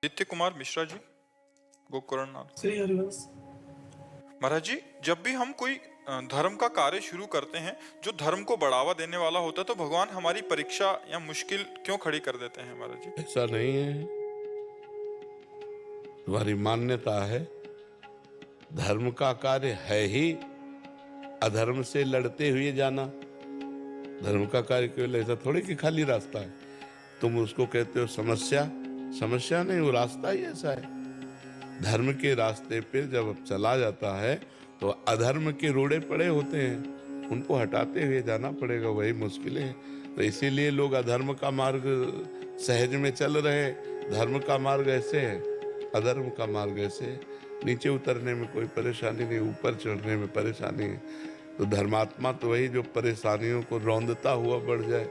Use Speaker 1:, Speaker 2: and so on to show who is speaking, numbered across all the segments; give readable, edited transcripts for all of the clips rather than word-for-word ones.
Speaker 1: नित्य कुमार मिश्रा जी, गोकर्ण।
Speaker 2: श्री हरिवंश।
Speaker 1: महाराज जी, जब भी हम कोई धर्म का कार्य शुरू करते हैं जो धर्म को बढ़ावा देने वाला होता है, तो भगवान हमारी परीक्षा या मुश्किल क्यों खड़ी कर देते हैं महाराज जी?
Speaker 3: ऐसा नहीं है, तुम्हारी मान्यता है। धर्म का कार्य है ही अधर्म से लड़ते हुए जाना। धर्म का कार्य केवल ऐसा थोड़ी कि खाली रास्ता है। तुम उसको कहते हो समस्या, समस्या नहीं, वो रास्ता ही ऐसा है। धर्म के रास्ते पे जब चला जाता है तो अधर्म के रोड़े पड़े होते हैं, उनको हटाते हुए जाना पड़ेगा, वही मुश्किलें हैं। तो इसीलिए लोग अधर्म का मार्ग सहज में चल रहे हैं। धर्म का मार्ग ऐसे है, अधर्म का मार्ग ऐसे है। नीचे उतरने में कोई परेशानी नहीं, ऊपर चढ़ने में परेशानी है। तो धर्मात्मा तो वही जो परेशानियों को रौंदता हुआ बढ़ जाए।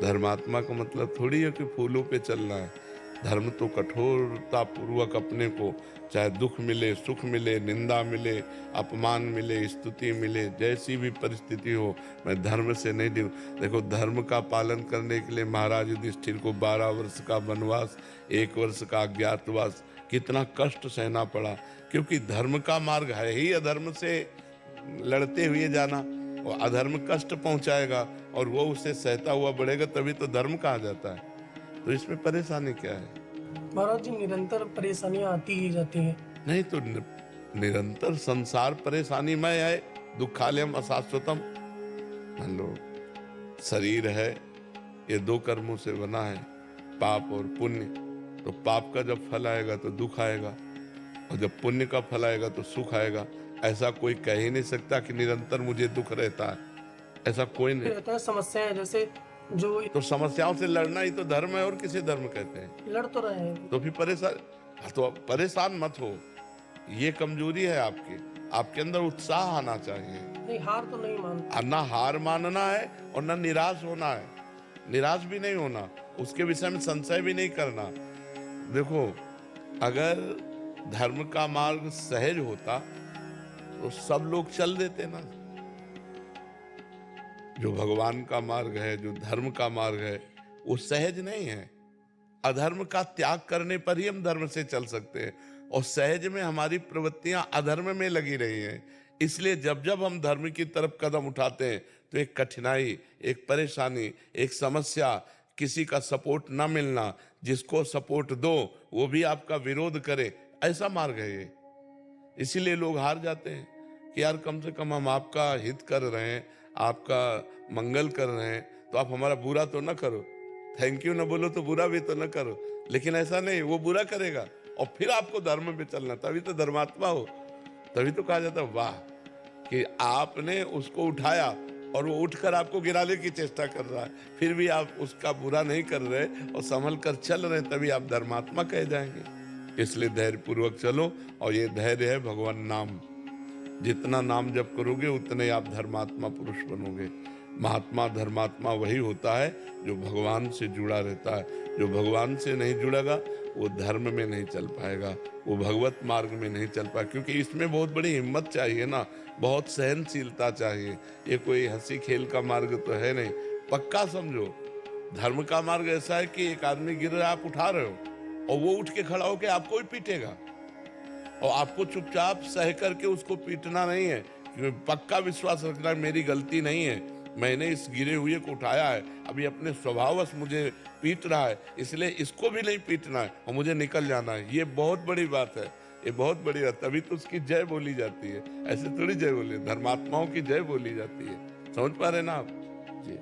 Speaker 3: धर्मात्मा का मतलब थोड़ी है कि फूलों पे चलना है। धर्म तो कठोरता पूर्वक अपने को, चाहे दुख मिले, सुख मिले, निंदा मिले, अपमान मिले, स्तुति मिले, जैसी भी परिस्थिति हो, मैं धर्म से नहीं डरू। देखो, धर्म का पालन करने के लिए महाराज युधिष्ठिर को 12 वर्ष का वनवास, 1 वर्ष का अज्ञातवास, कितना कष्ट सहना पड़ा, क्योंकि धर्म का मार्ग है ही अधर्म से लड़ते हुए जाना। और अधर्म कष्ट पहुंचाएगा और वो उसे सहता हुआ बढ़ेगा, तभी तो धर्म कहा जाता है। तो इसमें परेशानी क्या है?
Speaker 2: महाराज जी, निरंतर परेशानियां आती ही जाती हैं।
Speaker 3: नहीं तो निरंतर संसार परेशानी में है। दुखालयम अशाश्वतम। मान लो शरीर है, ये 2 कर्मों से बना है, पाप और पुण्य। तो पाप का जब फल आएगा तो दुख आएगा, और जब पुण्य का फल आएगा तो सुख आएगा। ऐसा कोई कह ही नहीं सकता कि निरंतर मुझे दुख रहता है, ऐसा कोई नहीं
Speaker 2: रहता है। समस्याएं जैसे जो
Speaker 3: तो समस्याओं से लड़ना ही तो धर्म है, और किसे धर्म कहते हैं?
Speaker 2: लड़ तो रहे हैं,
Speaker 3: तो फिर परेशान मत हो। ये कमजोरी है आपकी, आपके अंदर उत्साह आना चाहिए।
Speaker 2: नहीं, हार तो नहीं मानते।
Speaker 3: ना हार मानना है और ना निराश होना है। निराश भी नहीं होना, उसके विषय में संशय भी नहीं करना। देखो, अगर धर्म का मार्ग सहज होता तो सब लोग चल देते ना। जो भगवान का मार्ग है, जो धर्म का मार्ग है, वो सहज नहीं है। अधर्म का त्याग करने पर ही हम धर्म से चल सकते हैं, और सहज में हमारी प्रवृत्तियां अधर्म में लगी रही हैं। इसलिए जब जब हम धर्म की तरफ कदम उठाते हैं तो एक कठिनाई, एक परेशानी, एक समस्या, किसी का सपोर्ट ना मिलना, जिसको सपोर्ट दो वो भी आपका विरोध करे, ऐसा मार्ग है ये। इसीलिए लोग हार जाते हैं कि यार कम से कम हम आपका हित कर रहे हैं, आपका मंगल कर रहे हैं, तो आप हमारा बुरा तो ना करो। थैंक यू ना बोलो तो बुरा भी तो ना करो। लेकिन ऐसा नहीं, वो बुरा करेगा और फिर आपको धर्म पे चलना, तभी तो धर्मात्मा हो। तभी तो कहा जाता है वाह कि आपने उसको उठाया और वो उठकर आपको गिराने की चेष्टा कर रहा है, फिर भी आप उसका बुरा नहीं कर रहे और संभल कर चल रहे, तभी आप धर्मात्मा कहे जाएंगे। इसलिए धैर्य पूर्वक चलो, और ये धैर्य है भगवान नाम। जितना नाम जप करोगे उतने आप धर्मात्मा पुरुष बनोगे। महात्मा धर्मात्मा वही होता है जो भगवान से जुड़ा रहता है। जो भगवान से नहीं जुड़ेगा वो धर्म में नहीं चल पाएगा, वो भगवत मार्ग में नहीं चल पाएगा, क्योंकि इसमें बहुत बड़ी हिम्मत चाहिए ना, बहुत सहनशीलता चाहिए। ये कोई हंसी खेल का मार्ग तो है नहीं। पक्का समझो, धर्म का मार्ग ऐसा है कि एक आदमी गिर रहा है, आप उठा रहे हो और वो उठ के खड़ा होकर आपको ही पीटेगा, और आपको चुपचाप सह करके उसको पीटना नहीं है। क्योंकि पक्का विश्वास रखना मेरी गलती नहीं है, मैंने इस गिरे हुए को उठाया है, अभी अपने स्वभाववश मुझे पीट रहा है, इसलिए इसको भी नहीं पीटना है और मुझे निकल जाना है। ये बहुत बड़ी बात है, ये बहुत बड़ी बात। तभी तो उसकी जय बोली जाती है, ऐसे थोड़ी जय बोली, धर्मात्माओं की जय बोली जाती है। समझ पा रहे ना आप जी?